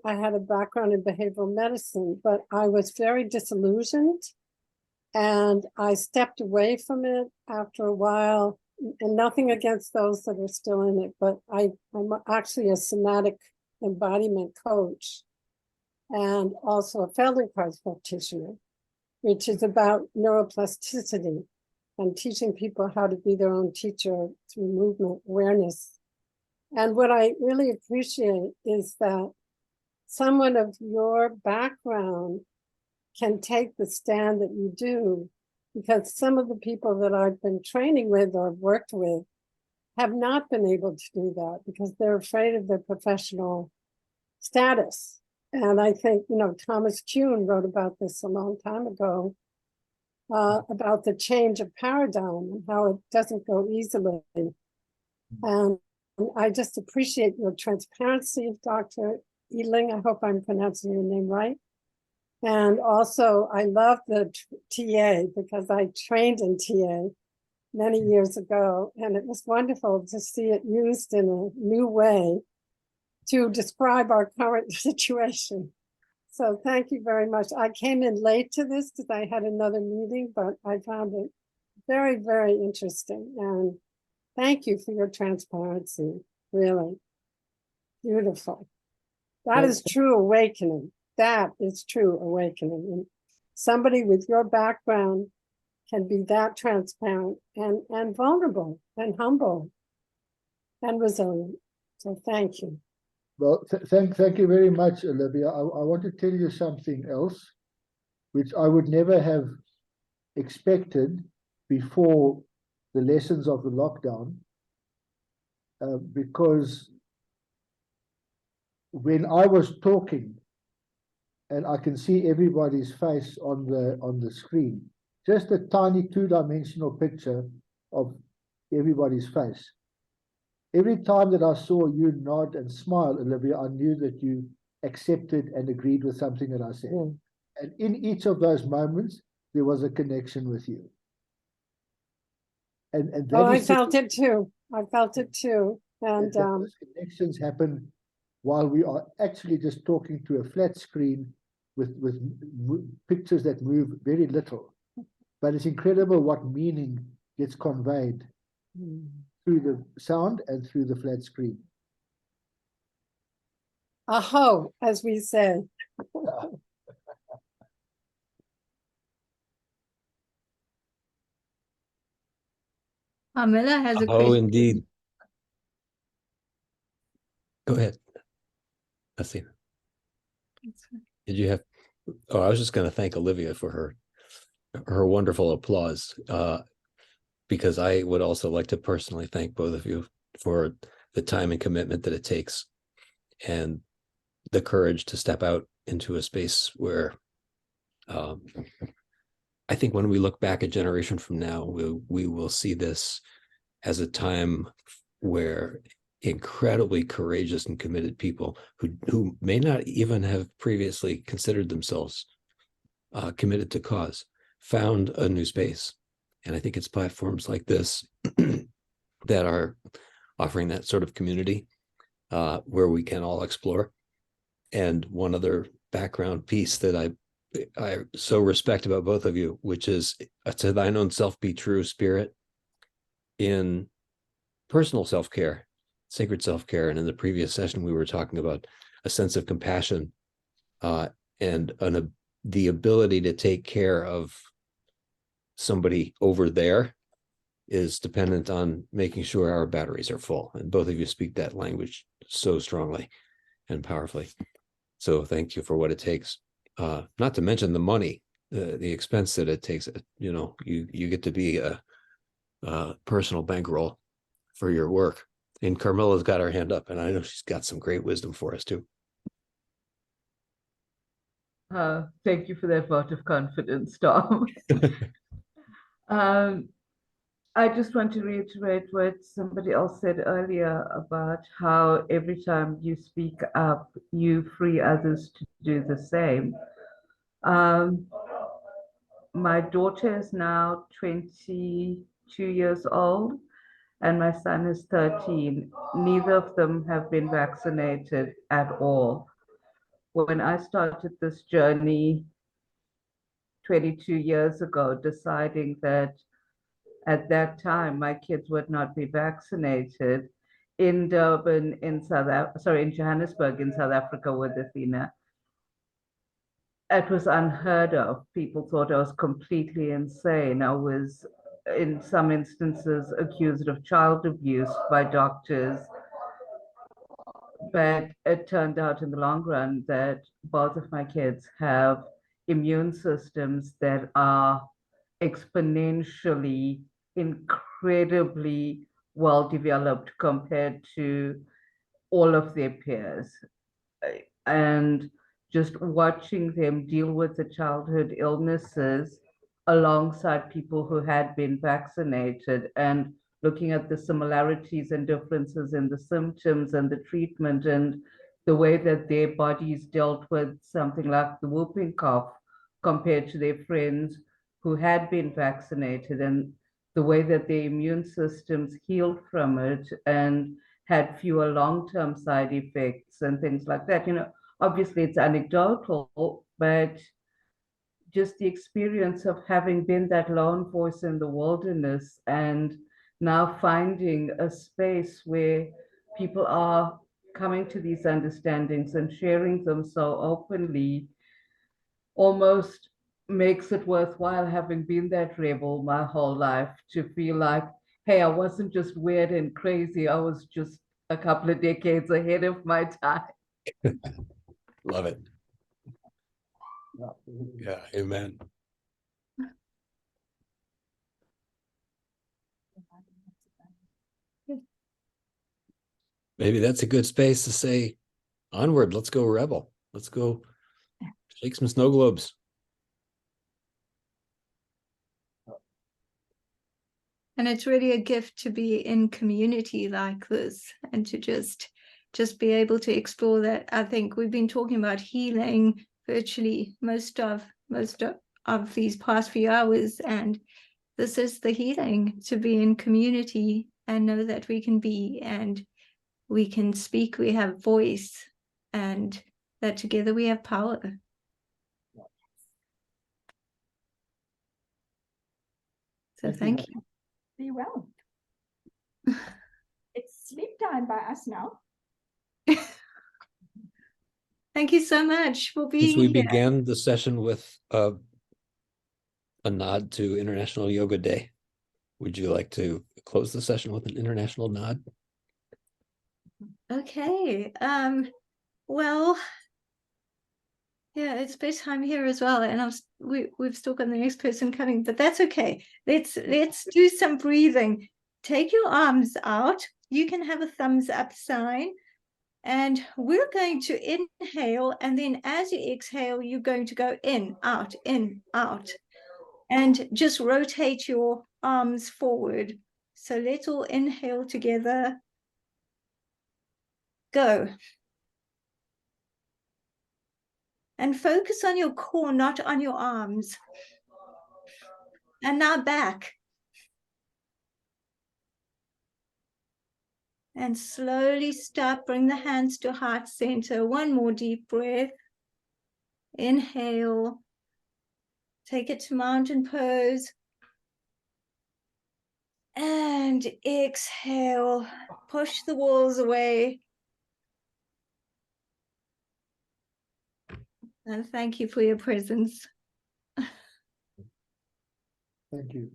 I had a background in behavioral medicine, but I was very disillusioned, and I stepped away from it after a while. And nothing against those that are still in it, but I'm actually a somatic embodiment coach and also a Feldenkrais practitioner, which is about neuroplasticity and teaching people how to be their own teacher through movement awareness. And what I really appreciate is that someone of your background can take the stand that you do, because some of the people that I've been training with or worked with have not been able to do that because they're afraid of their professional status. And I think, Thomas Kuhn wrote about this a long time ago, about the change of paradigm and how it doesn't go easily. And I just appreciate your transparency, Dr. Edeling. I hope I'm pronouncing your name right. And also, I love the TA because I trained in TA many years ago, and it was wonderful to see it used in a new way to describe our current situation. So thank you very much. I came in late to this because I had another meeting, but I found it very, very interesting. And thank you for your transparency. Really beautiful. That is true awakening. That is true awakening. And somebody with your background can be that transparent and vulnerable and humble and resilient. So thank you.
Well, thank you very much, Olivia. I want to tell you something else, which I would never have expected before the lessons of the lockdown, because when I was talking, and I can see everybody's face on the screen, just a tiny two-dimensional picture of everybody's face. Every time that I saw you nod and smile, Olivia, I knew that you accepted and agreed with something that I said. And in each of those moments, there was a connection with you. And that
I felt it too. I felt it too. And
those connections happen while we are actually just talking to a flat screen with pictures that move very little. But it's incredible what meaning gets conveyed through the sound and through the flat screen.
aho, as we say.
Carmilla has a
Oh,
question.
indeed. Go ahead. Athena. Did you have? Oh, I was just going to thank Olivia for her wonderful applause, because I would also like to personally thank both of you for the time and commitment that it takes, and the courage to step out into a space where I think when we look back a generation from now, we will see this as a time where incredibly courageous and committed people who may not even have previously considered themselves committed to cause found a new space. And I think it's platforms like this that are offering that sort of community where we can all explore. And one other background piece that I so respect about both of you, which is to thine own self be true spirit in personal self-care, sacred self-care. And in the previous session, we were talking about a sense of compassion and the ability to take care of somebody over there is dependent on making sure our batteries are full. And both of you speak that language so strongly and powerfully. So thank you for what it takes. Not to mention the money, the expense that it takes. You know, you get to be a personal bankroll for your work. And Carmela's got her hand up, and I know she's got some great wisdom for us too.
Thank you for that vote of confidence, Tom. I just want to reiterate what somebody else said earlier about how every time you speak up, you free others to do the same. My daughter is now 22 years old, and my son is 13. Neither of them have been vaccinated at all. When I started this journey 22 years ago, deciding that at that time my kids would not be vaccinated in Durban, in Johannesburg, in South Africa with Athena, it was unheard of. People thought I was completely insane. I was, in some instances, accused of child abuse by doctors. But it turned out in the long run that both of my kids have immune systems that are exponentially, incredibly well developed compared to all of their peers. And just watching them deal with the childhood illnesses alongside people who had been vaccinated, and looking at the similarities and differences in the symptoms and the treatment and the way that their bodies dealt with something like the whooping cough compared to their friends who had been vaccinated, and the way that their immune systems healed from it and had fewer long-term side effects and things like that. You know, obviously it's anecdotal, but just the experience of having been that lone voice in the wilderness and now finding a space where people are coming to these understandings and sharing them so openly almost makes it worthwhile, having been that rebel my whole life, to feel like, hey, I wasn't just weird and crazy, I was just a couple of decades ahead of my time.
Love it. Yeah, amen. Maybe that's a good space to say, onward, let's go rebel. Let's go shake some snow globes.
And it's really a gift to be in community like this and to just be able to explore that. I think we've been talking about healing virtually most of these past few hours, and this is the healing, to be in community and know that we can be and we can speak, we have voice, and that together we have power. So thank you.
Be well. It's sleep time by us now.
Thank you so much for being
Since we
here.
began the session with a nod to International Yoga Day, would you like to close the session with an international nod?
Okay. Well, yeah, it's bedtime here as well, and we've still got the next person coming, but that's okay. Let's do some breathing. Take your arms out. You can have a thumbs up sign, and we're going to inhale, and then as you exhale, you're going to go in, out, and just rotate your arms forward. So let's all inhale together. Go. And focus on your core, not on your arms. And now back. And slowly stop, bring the hands to heart center. One more deep breath. Inhale. Take it to mountain pose. And exhale. Push the walls away. And thank you for your presence.
Thank you.